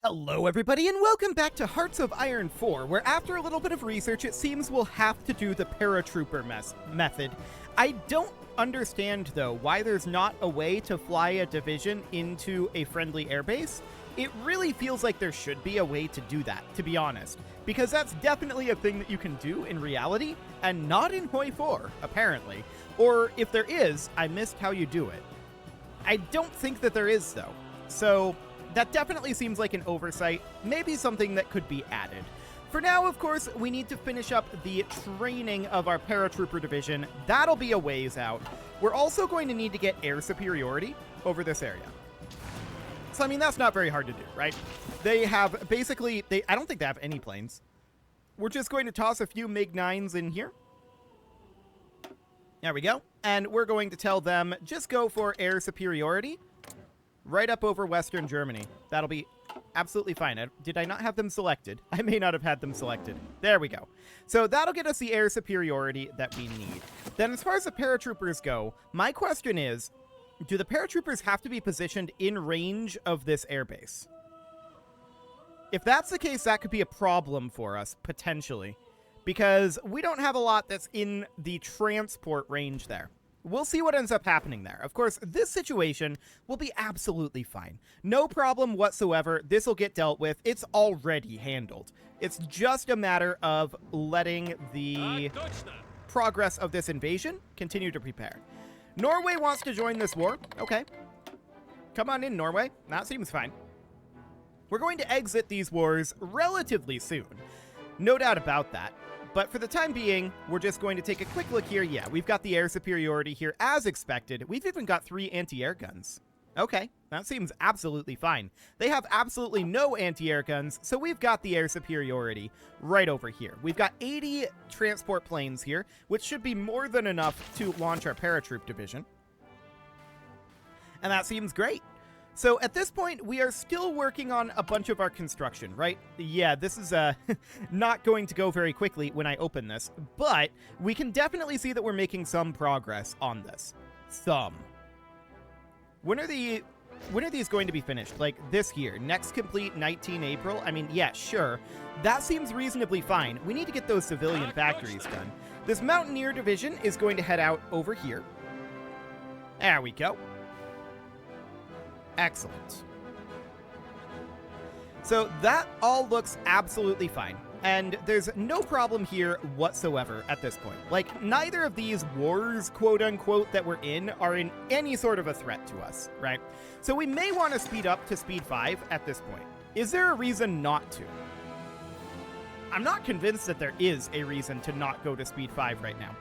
Hello everybody and welcome back to Hearts of Iron 4, where after a little bit of research it seems we'll have to do the paratrooper method. I don't understand though why there's not a way to fly a division into a friendly airbase. It really feels like there should be a way to do that, to be honest, because that's definitely a thing that you can do in reality, and not in Hoi 4, apparently. Or if there is, I missed how you do it. I don't think that there is though, so that definitely seems like an oversight, maybe something that could be added. For now, of course, we need to finish up the training of our paratrooper division. That'll be a ways out. We're also going to need to get air superiority over this area. So, I mean, that's not very hard to do, right? They have basically, I don't think they have any planes. We're just going to toss a few MiG-9s in here. There we go. And we're going to tell them, just go for air superiority right up over Western Germany. That'll be absolutely fine. Did I not have them selected? I may not have had them selected. There we go. So that'll get us the air superiority that we need. Then as far as the paratroopers go, my question is, do the paratroopers have to be positioned in range of this airbase? If that's the case, that could be a problem for us, potentially, because we don't have a lot that's in the transport range there. We'll see what ends up happening there. Of course, this situation will be absolutely fine. No problem whatsoever. This will get dealt with. It's already handled. It's just a matter of letting the progress of this invasion continue to prepare. Norway wants to join this war. Okay. Come on in, Norway. That seems fine. We're going to exit these wars relatively soon. No doubt about that. But for the time being, we're just going to take a quick look here. Yeah, we've got the air superiority here as expected. We've even got 3 anti-air guns. Okay, that seems absolutely fine. They have absolutely no anti-air guns, so we've got the air superiority right over here. We've got 80 transport planes here, which should be more than enough to launch our paratroop division. And that seems great. So at this point, we are still working on a bunch of our construction, right? Yeah, this is not going to go very quickly when I open this, but we can definitely see that we're making some progress on this. Some. When are these going to be finished? Like this year? Next complete 19 April? I mean, yeah, sure. That seems reasonably fine. We need to get those civilian factories done. This Mountaineer division is going to head out over here. There we go. Excellent. So that all looks absolutely fine. And there's no problem here whatsoever at this point. Like, neither of these wars, quote-unquote, that we're in are in any sort of a threat to us, right? So we may want to speed up to speed 5 at this point. Is there a reason not to? I'm not convinced that there is a reason to not go to speed 5 right now.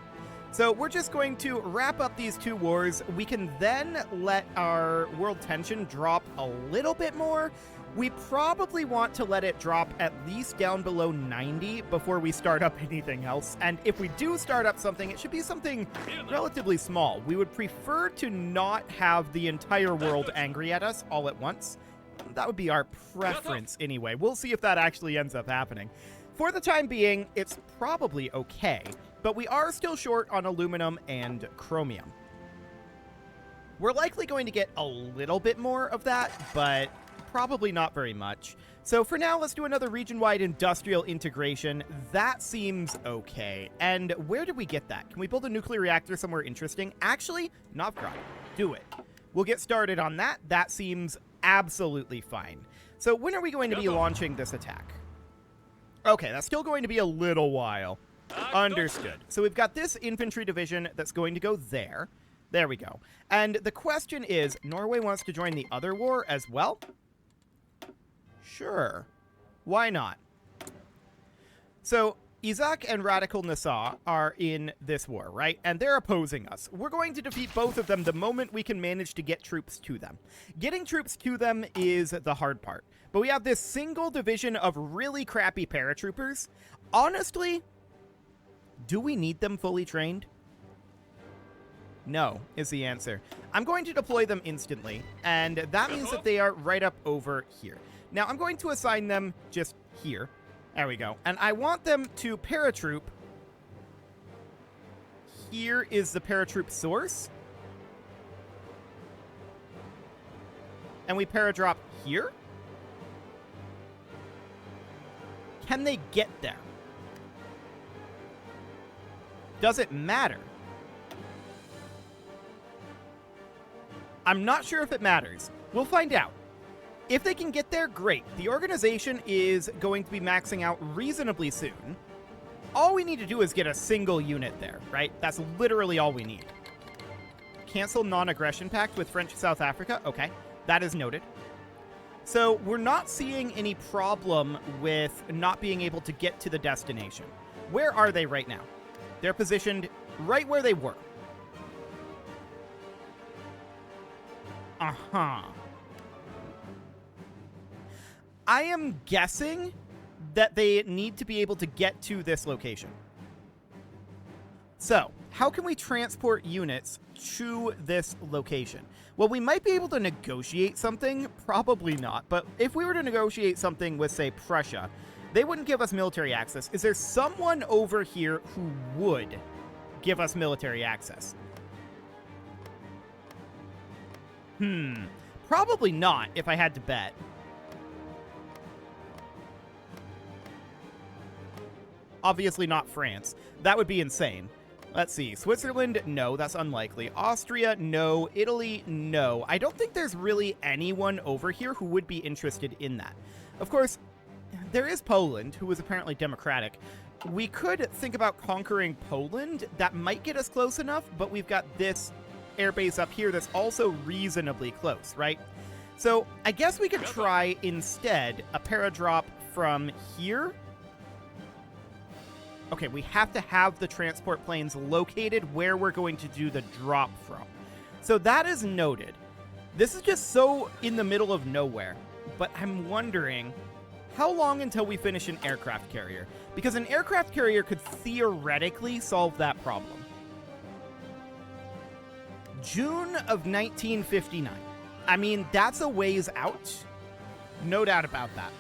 So we're just going to wrap up these 2 wars. We can then let our world tension drop a little bit more. We probably want to let it drop at least down below 90 before we start up anything else. And if we do start up something, it should be something relatively small. We would prefer to not have the entire world angry at us all at once. That would be our preference anyway. We'll see if that actually ends up happening. For the time being, it's probably okay, but we are still short on aluminum and chromium. We're likely going to get a little bit more of that, but probably not very much. So for now, let's do another region-wide industrial integration. That seems okay. And where did we get that? Can we build a nuclear reactor somewhere interesting? Actually, Novgorod. Do it. We'll get started on that. That seems absolutely fine. So when are we going to be launching this attack? Okay, that's still going to be a little while. Understood. So we've got this infantry division that's going to go there. There we go. And the question is, Norway wants to join the other war as well? Sure. Why not? So Izak and Radical Nassau are in this war, right? And they're opposing us. We're going to defeat both of them the moment we can manage to get troops to them. Getting troops to them is the hard part. But we have this single division of really crappy paratroopers. Honestly, do we need them fully trained? No, is the answer. I'm going to deploy them instantly, and that means that they are right up over here. Now, I'm going to assign them just here. There we go. And I want them to paratroop. Here is the paratroop source. And we paradrop here. Can they get there? Does it matter? I'm not sure if it matters. We'll find out. If they can get there, great. The organization is going to be maxing out reasonably soon. All we need to do is get a single unit there, right? That's literally all we need. Cancel non-aggression pact with French South Africa. Okay, that is noted. So we're not seeing any problem with not being able to get to the destination. Where are they right now? They're positioned right where they were. Uh-huh. I am guessing that they need to be able to get to this location. So, how can we transport units to this location? Well, we might be able to negotiate something. Probably not. But if we were to negotiate something with, say, Prussia, they wouldn't give us military access. Is there someone over here who would give us military access? Probably not, if I had to bet. Obviously not France. That would be insane. Let's see. Switzerland, no, that's unlikely. Austria, no. Italy, no. I don't think there's really anyone over here who would be interested in that. Of course, there is Poland, who is apparently democratic. We could think about conquering Poland. That might get us close enough, but we've got this airbase up here that's also reasonably close, right? So I guess we could try instead a paradrop from here. Okay, we have to have the transport planes located where we're going to do the drop from. So that is noted. This is just so in the middle of nowhere. But I'm wondering, how long until we finish an aircraft carrier? Because an aircraft carrier could theoretically solve that problem. June of 1959. I mean, that's a ways out. No doubt about that.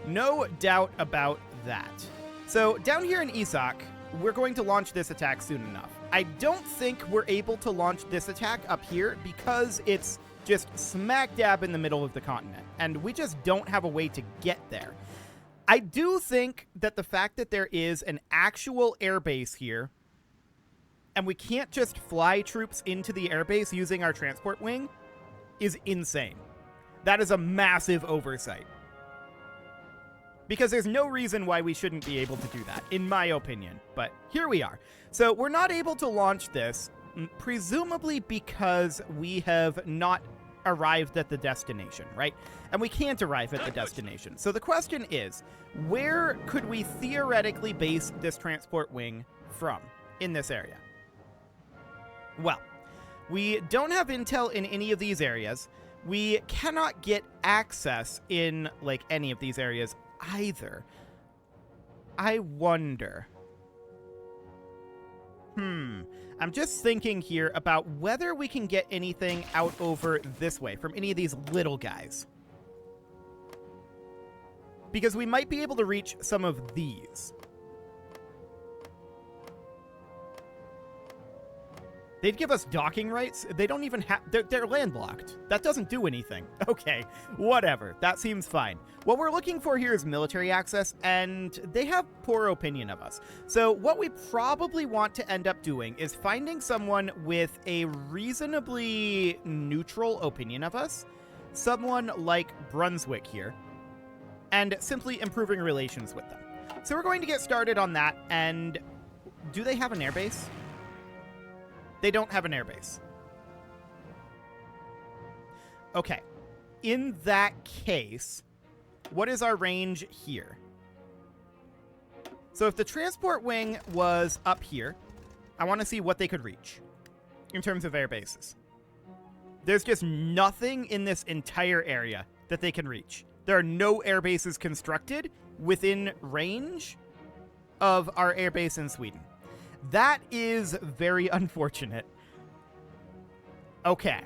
No doubt about that. So down here in Isak, we're going to launch this attack soon enough. I don't think we're able to launch this attack up here because it's just smack dab in the middle of the continent, and we just don't have a way to get there. I do think that the fact that there is an actual airbase here, and we can't just fly troops into the airbase using our transport wing, is insane. That is a massive oversight. Because there's no reason why we shouldn't be able to do that, in my opinion. But here we are. So we're not able to launch this, presumably because we have not arrived at the destination, right? And we can't arrive at the destination. So the question is, where could we theoretically base this transport wing from in this area? Well, we don't have intel in any of these areas. We cannot get access in, like, any of these areas either. I wonder. I'm just thinking here about whether we can get anything out over this way from any of these little guys. Because we might be able to reach some of these. They'd give us docking rights. They don't even have... They're landlocked. That doesn't do anything. Okay, whatever. That seems fine. What we're looking for here is military access, and they have poor opinion of us. So what we probably want to end up doing is finding someone with a reasonably neutral opinion of us, someone like Brunswick here, and simply improving relations with them. So we're going to get started on that, and do they have an airbase? They don't have an airbase. Okay. In that case, what is our range here? So if the transport wing was up here, I want to see what they could reach in terms of air bases. There's just nothing in this entire area that they can reach. There are no air bases constructed within range of our air base in Sweden. That is very unfortunate. Okay.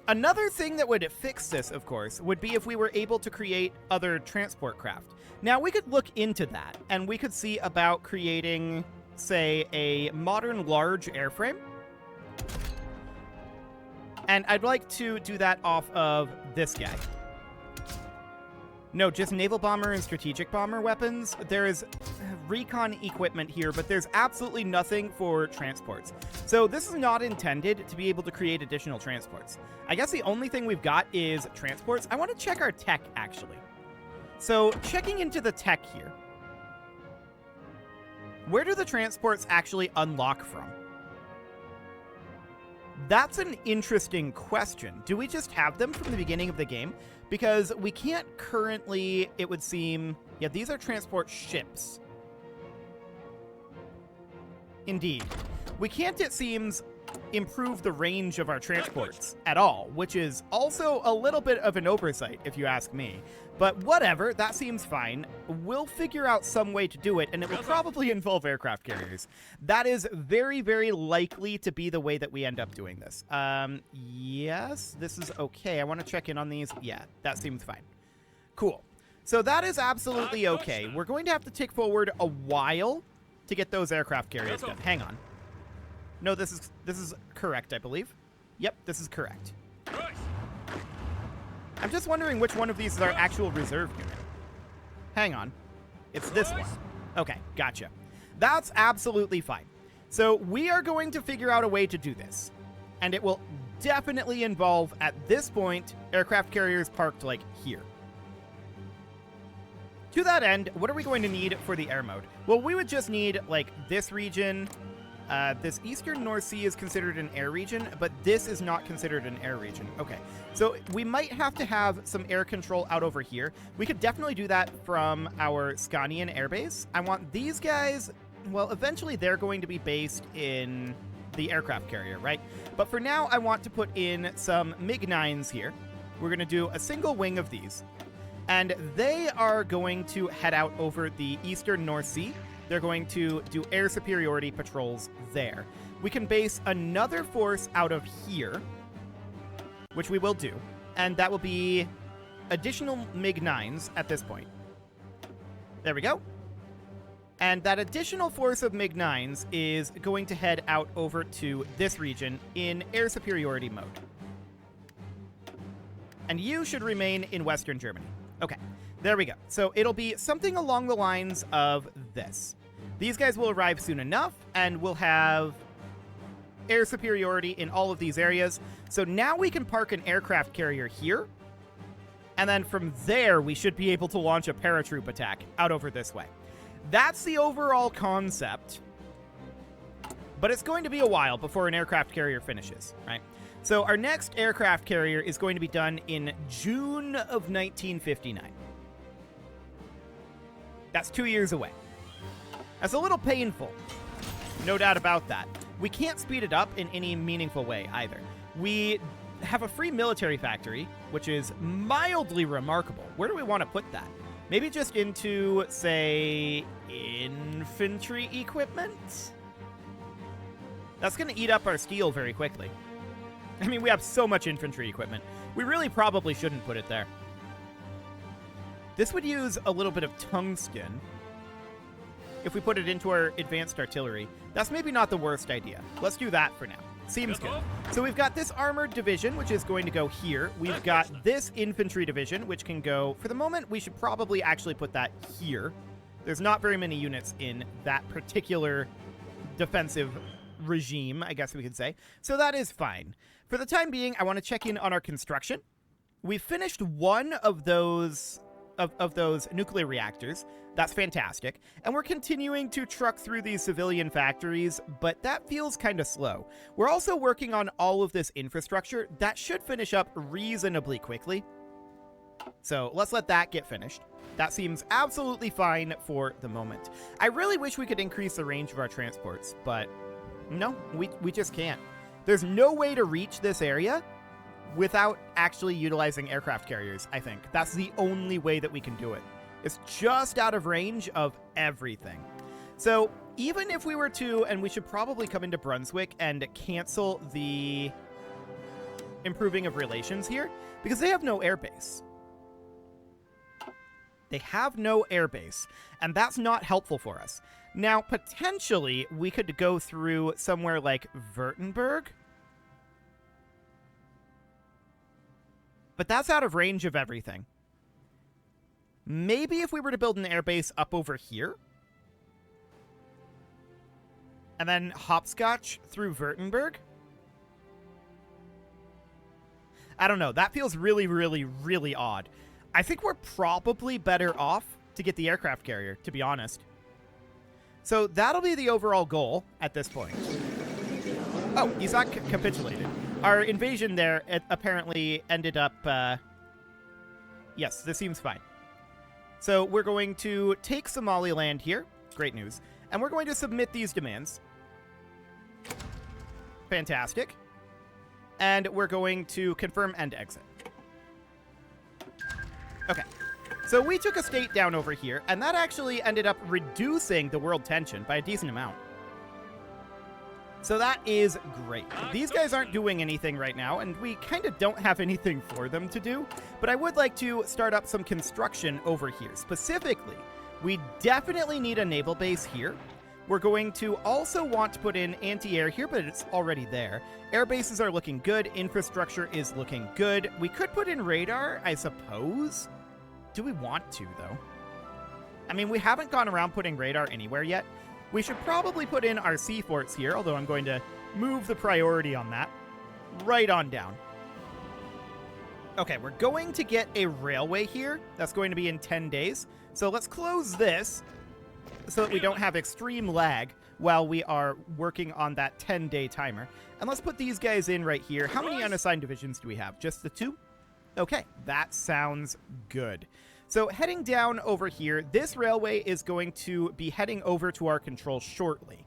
Another thing that would fix this, of course, would be if we were able to create other transport craft. Now, we could look into that, and we could see about creating, say, a modern large airframe. And I'd like to do that off of this guy. No, just naval bomber and strategic bomber weapons. There is recon equipment here, but there's absolutely nothing for transports. So this is not intended to be able to create additional transports. I guess the only thing we've got is transports. I want to check our tech, actually. So checking into the tech here. Where do the transports actually unlock from? That's an interesting question. Do we just have them from the beginning of the game? Because we can't currently, it would seem... Yeah, these are transport ships. Indeed. We can't, it seems, improve the range of our transports at all, which is also a little bit of an oversight, if you ask me. But whatever, that seems fine. We'll figure out some way to do it, and it will probably involve aircraft carriers. That is very, very likely to be the way that we end up doing this. Yes, this is okay. I want to check in on these. Yeah, that seems fine. Cool. So that is absolutely okay. We're going to have to take forward a while to get those aircraft carriers done. Hang on. No, this is correct, I believe. Yep, this is correct. I'm just wondering which one of these is our actual reserve unit. Hang on. It's this one. Okay, gotcha. That's absolutely fine. So we are going to figure out a way to do this. And it will definitely involve, at this point, aircraft carriers parked, like, here. To that end, what are we going to need for the air mode? Well, we would just need, like, this region. This eastern North Sea is considered an air region, but this is not considered an air region. Okay, so we might have to have some air control out over here. We could definitely do that from our Scanian airbase. I want these guys, well, eventually they're going to be based in the aircraft carrier, right? But for now, I want to put in some MiG-9s here. We're going to do a single wing of these, and they are going to head out over the eastern North Sea. They're going to do air superiority patrols there. We can base another force out of here, which we will do, and that will be additional MiG-9s at this point. There we go. And that additional force of MiG-9s is going to head out over to this region in air superiority mode. And you should remain in Western Germany. Okay, there we go. So it'll be something along the lines of this. These guys will arrive soon enough, and we'll have air superiority in all of these areas. So now we can park an aircraft carrier here, and then from there, we should be able to launch a paratroop attack out over this way. That's the overall concept, but it's going to be a while before an aircraft carrier finishes, right? So our next aircraft carrier is going to be done in June of 1959. That's 2 years away. That's a little painful. No doubt about that. We can't speed it up in any meaningful way either. We have a free military factory, which is mildly remarkable. Where do we want to put that? Maybe just into, say, infantry equipment? That's going to eat up our steel very quickly. I mean, we have so much infantry equipment. We really probably shouldn't put it there. This would use a little bit of tungsten if we put it into our advanced artillery. That's maybe not the worst idea. Let's do that for now. Seems good. So we've got this armored division, which is going to go here. We've got this infantry division, which can go... For the moment, we should probably actually put that here. There's not very many units in that particular defensive regime, I guess we could say. So that is fine. For the time being, I want to check in on our construction. We finished one of those nuclear reactors. That's fantastic. And we're continuing to truck through these civilian factories, but that feels kind of slow. We're also working on all of this infrastructure. That should finish up reasonably quickly. So let's let that get finished. That seems absolutely fine for the moment. I really wish we could increase the range of our transports, but no, we just can't. There's no way to reach this area without actually utilizing aircraft carriers, I think. That's the only way that we can do it. It's just out of range of everything. So even if we were to, and we should probably come into Brunswick and cancel the improving of relations here, because they have no airbase. They have no airbase, and that's not helpful for us. Now, potentially, we could go through somewhere like Württemberg, but that's out of range of everything. Maybe if we were to build an airbase up over here, and then hopscotch through Württemberg. I don't know. That feels really, really, really odd. I think we're probably better off to get the aircraft carrier, to be honest. So that'll be the overall goal at this point. Oh, he's not capitulated. Our invasion there apparently ended up... yes, this seems fine. So we're going to take Somaliland here. Great news. And we're going to submit these demands. Fantastic. And we're going to confirm and exit. Okay. So we took a state down over here, and that actually ended up reducing the world tension by a decent amount. So that is great. These guys aren't doing anything right now, and we kind of don't have anything for them to do, but I would like to start up some construction over here. Specifically, we definitely need a naval base here. We're going to also want to put in anti-air here, but it's already there. Air bases are looking good. Infrastructure is looking good. We could put in radar, I suppose. Do we want to, though? I mean, we haven't gone around putting radar anywhere yet. We should probably put in our sea forts here, although I'm going to move the priority on that right on down. Okay, we're going to get a railway here. That's going to be in 10 days. So let's close this so that we don't have extreme lag while we are working on that 10-day timer. And let's put these guys in right here. How many unassigned divisions do we have? Just the 2? Okay, that sounds good. So heading down over here, this railway is going to be heading over to our control shortly.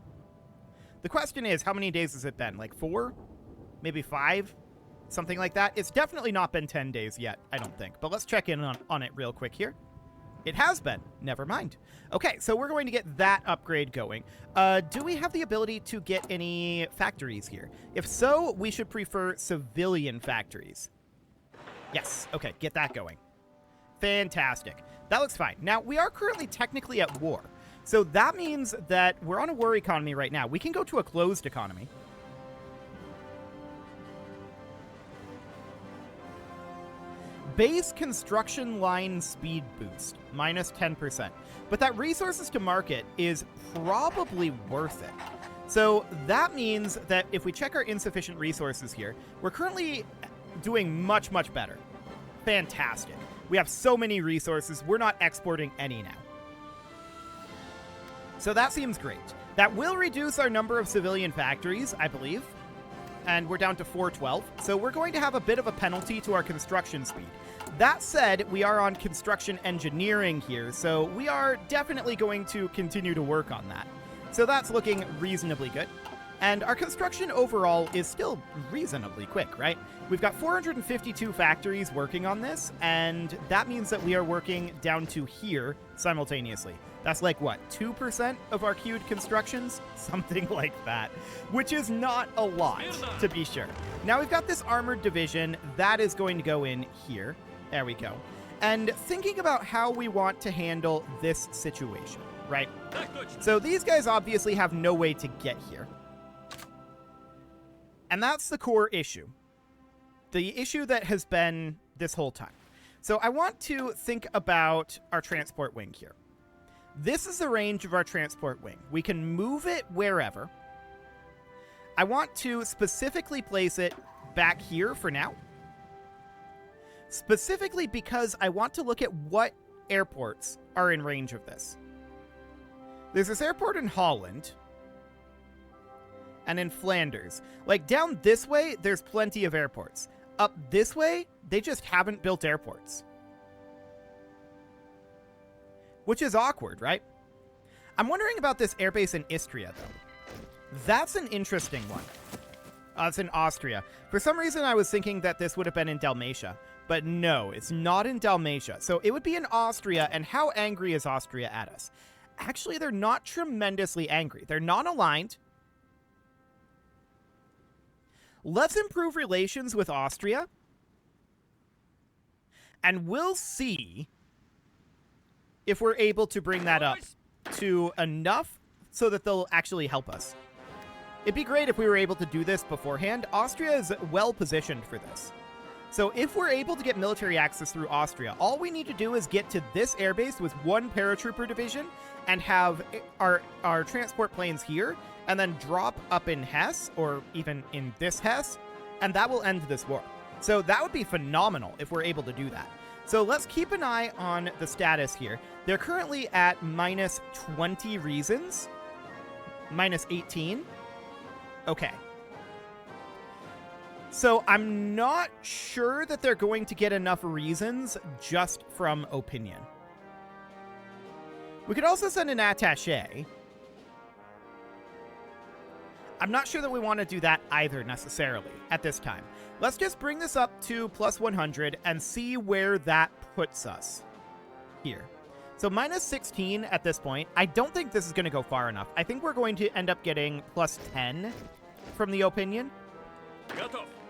The question is, how many days has it been? Like 4? Maybe 5? Something like that? It's definitely not been 10 days yet, I don't think. But let's check in on it real quick here. It has been. Never mind. Okay, so we're going to get that upgrade going. Do we have the ability to get any factories here? If so, we should prefer civilian factories. Yes. Okay, get that going. Fantastic. That looks fine. Now, we are currently technically at war. So that means that we're on a war economy right now. We can go to a closed economy. Base construction line speed boost, minus 10%. But that resources to market is probably worth it. So that means that if we check our insufficient resources here, we're currently doing much, much better. Fantastic. We have so many resources, we're not exporting any now. So that seems great. That will reduce our number of civilian factories, I believe. And we're down to 412. So we're going to have a bit of a penalty to our construction speed. That said, we are on construction engineering here, so we are definitely going to continue to work on that. So that's looking reasonably good. And our construction overall is still reasonably quick, right? We've got 452 factories working on this, and that means that we are working down to here simultaneously. That's like, what, 2% of our queued constructions? Something like that, which is not a lot, to be sure. Now we've got this armored division. That is going to go in here. There we go. And thinking about how we want to handle this situation, right? So these guys obviously have no way to get here. And that's the core issue. The issue that has been this whole time. So I want to think about our transport wing here. This is the range of our transport wing. We can move it wherever. I want to specifically place it back here for now. Specifically because I want to look at what airports are in range of this. There's this airport in Holland and in Flanders. Like down this way, there's plenty of airports. Up this way, they just haven't built airports. Which is awkward, right? I'm wondering about this airbase in Istria, though. That's an interesting one. It's in Austria. For some reason, I was thinking that this would have been in Dalmatia. But no, it's not in Dalmatia. So it would be in Austria, and how angry is Austria at us? Actually, they're not tremendously angry. They're non-aligned. Let's improve relations with Austria. And we'll see if we're able to bring that up to enough so that they'll actually help us. It'd be great if we were able to do this beforehand. Austria is well positioned for this. So if we're able to get military access through Austria, all we need to do is get to this airbase with one paratrooper division and have our transport planes here, and then drop up in Hesse, or even in this Hesse, and that will end this war. So that would be phenomenal if we're able to do that. So let's keep an eye on the status here. They're currently at minus 20 reasons. Minus 18. Okay. So I'm not sure that they're going to get enough reasons just from opinion. We could also send an attaché. I'm not sure that we want to do that either necessarily at this time. Let's just bring this up to plus 100 and see where that puts us here. So minus 16 at this point. I don't think this is going to go far enough. I think we're going to end up getting plus 10 from the opinion,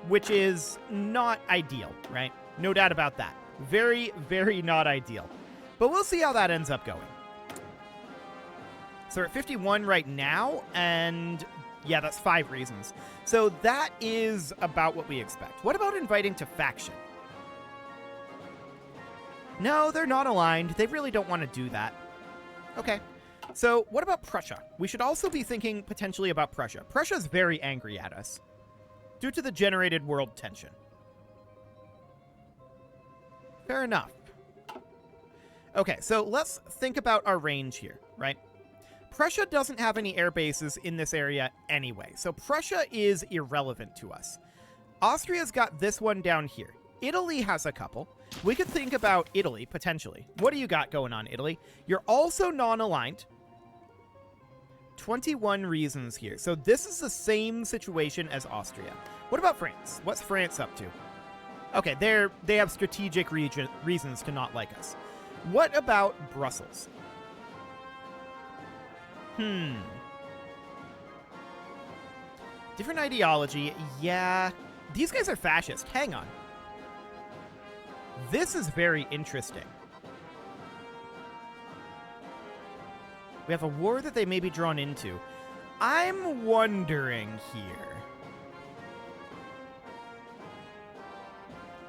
which is not ideal, right? No doubt about that. Very, very not ideal. But we'll see how that ends up going. So we're at 51 right now, and yeah, that's 5 reasons. So that is about what we expect. What about inviting to faction? No, they're not aligned. They really don't want to do that. Okay. So what about Prussia? We should also be thinking potentially about Prussia. Prussia's very angry at us due to the generated world tension. Fair enough. Okay, so let's think about our range here, right? Prussia doesn't have any air bases in this area anyway, so Prussia is irrelevant to us. Austria's got this one down here. Italy has a couple. We could think about Italy, potentially. What do you got going on, Italy? You're also non-aligned. 21 reasons here. So this is the same situation as Austria. What about France? What's France up to? Okay, they have strategic reasons to not like us. What about Brussels? Different ideology. Yeah. These guys are fascist. Hang on. This is very interesting. We have a war that they may be drawn into. I'm wondering here.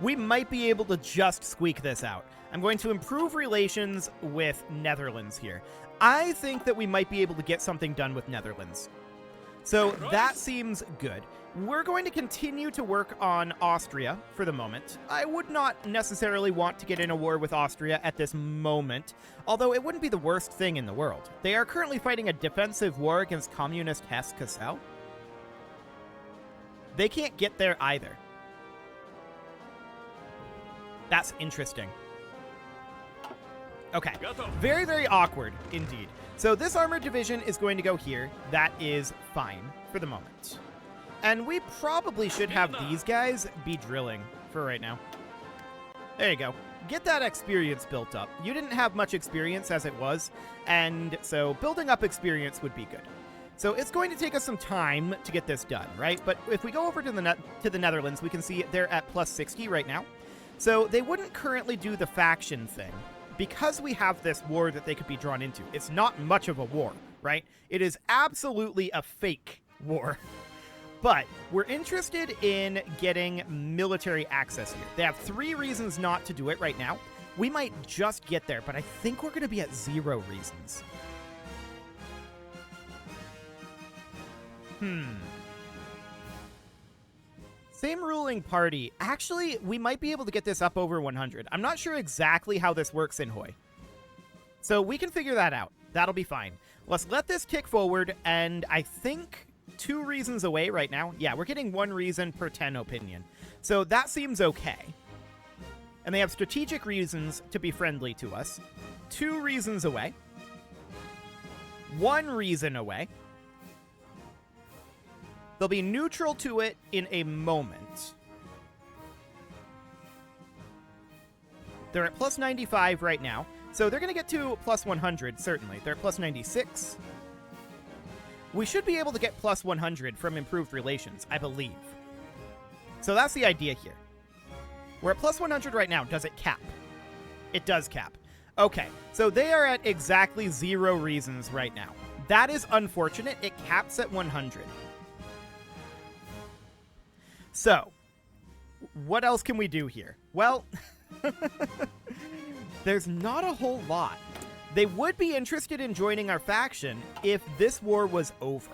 We might be able to just squeak this out. I'm going to improve relations with Netherlands here. I think that we might be able to get something done with Netherlands. So that seems good. We're going to continue to work on Austria for the moment. I would not necessarily want to get in a war with Austria at this moment, although it wouldn't be the worst thing in the world. They are currently fighting a defensive war against communist Hesse-Kassel. They can't get there either. That's interesting. Okay, very, very awkward indeed. So this armored division is going to go here. That is fine for the moment. And we probably should have these guys be drilling for right now. There you go. Get that experience built up. You didn't have much experience as it was, and so building up experience would be good. So it's going to take us some time to get this done, right? But if we go over to the Netherlands, we can see they're at plus 60 right now. So they wouldn't currently do the faction thing because we have this war that they could be drawn into. It's not much of a war, right? It is absolutely a fake war. But we're interested in getting military access here. They have 3 reasons not to do it right now. We might just get there, but I think we're going to be at 0 reasons. Same ruling party. Actually, we might be able to get this up over 100. I'm not sure exactly how this works in Hoi. So we can figure that out. That'll be fine. Let's let this tick forward, and I think 2 reasons away right now. Yeah, we're getting 1 reason per 10 opinion. So that seems okay. And they have strategic reasons to be friendly to us. 2 reasons away. 1 reason away. They'll be neutral to it in a moment. They're at plus 95 right now. So they're going to get to plus 100, certainly. They're at plus 96. We should be able to get plus 100 from improved relations, I believe. So that's the idea here. We're at plus 100 right now. Does it cap? It does cap. Okay, so they are at exactly 0 reasons right now. That is unfortunate. It caps at 100. So, what else can we do here? Well, there's not a whole lot. They would be interested in joining our faction if this war was over.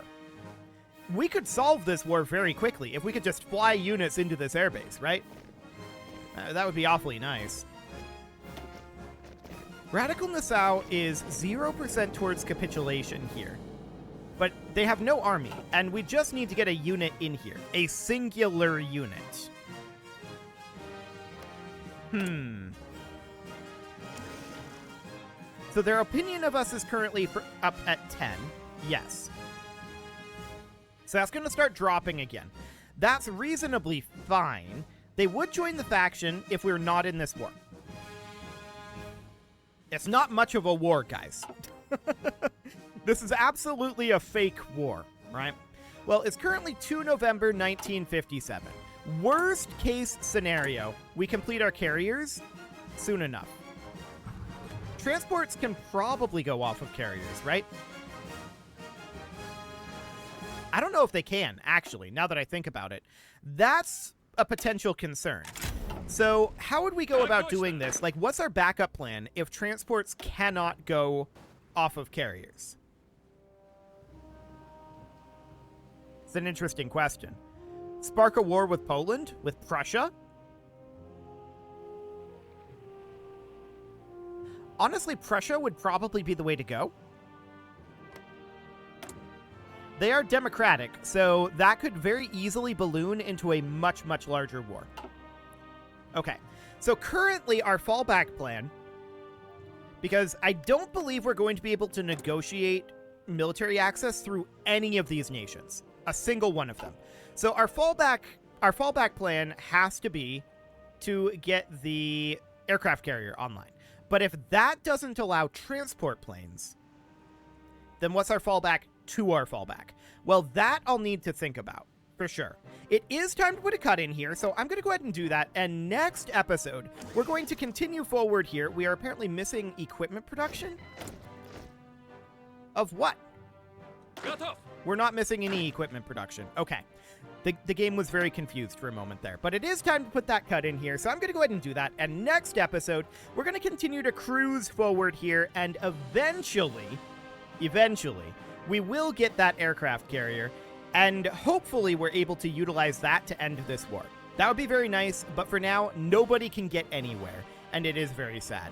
We could solve this war very quickly if we could just fly units into this airbase, right? That would be awfully nice. Radical Nassau is 0% towards capitulation here. But they have no army, and we just need to get a unit in here. A singular unit. So their opinion of us is currently up at 10. Yes. So that's going to start dropping again. That's reasonably fine. They would join the faction if we're not in this war. It's not much of a war, guys. This is absolutely a fake war, right? Well, it's currently 2 November 1957. Worst case scenario, we complete our carriers soon enough. Transports can probably go off of carriers, right? I don't know if they can, actually, now that I think about it. That's a potential concern. So how would we go about doing this? Like, what's our backup plan if transports cannot go off of carriers? It's an interesting question. Spark a war with Poland? With Prussia? Honestly, Prussia would probably be the way to go. They are democratic, so that could very easily balloon into a much, much larger war. Okay, so currently our fallback plan, because I don't believe we're going to be able to negotiate military access through any of these nations, a single one of them. So our fallback plan has to be to get the aircraft carrier online. But if that doesn't allow transport planes, then what's our fallback to our fallback? Well, that I'll need to think about, for sure. It is time to put a cut in here, so I'm going to go ahead and do that. And next episode, we're going to continue forward here. We are apparently missing equipment production. Of what? We're not missing any equipment production. Okay. The game was very confused for a moment there. But it is time to put that cut in here, so I'm going to go ahead and do that. And next episode, we're going to continue to cruise forward here, and eventually, we will get that aircraft carrier, and hopefully we're able to utilize that to end this war. That would be very nice, but for now, nobody can get anywhere, and it is very sad.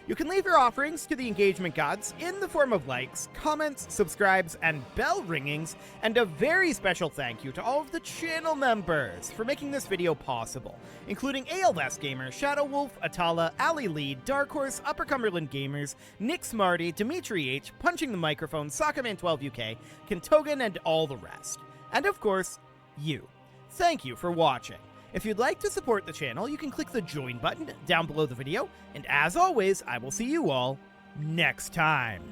You can leave your offerings to the engagement gods in the form of likes, comments, subscribes, and bell ringings, and a very special thank you to all of the channel members for making this video possible, including ALS Gamer, Shadow Wolf, Atala, Ali Lee, Dark Horse, Upper Cumberland Gamers, Nick Smarty, Dimitri H, Punching the Microphone, Soccerman12 UK, Kentogan, and all the rest. And of course, you. Thank you for watching. If you'd like to support the channel, you can click the join button down below the video, and as always, I will see you all next time.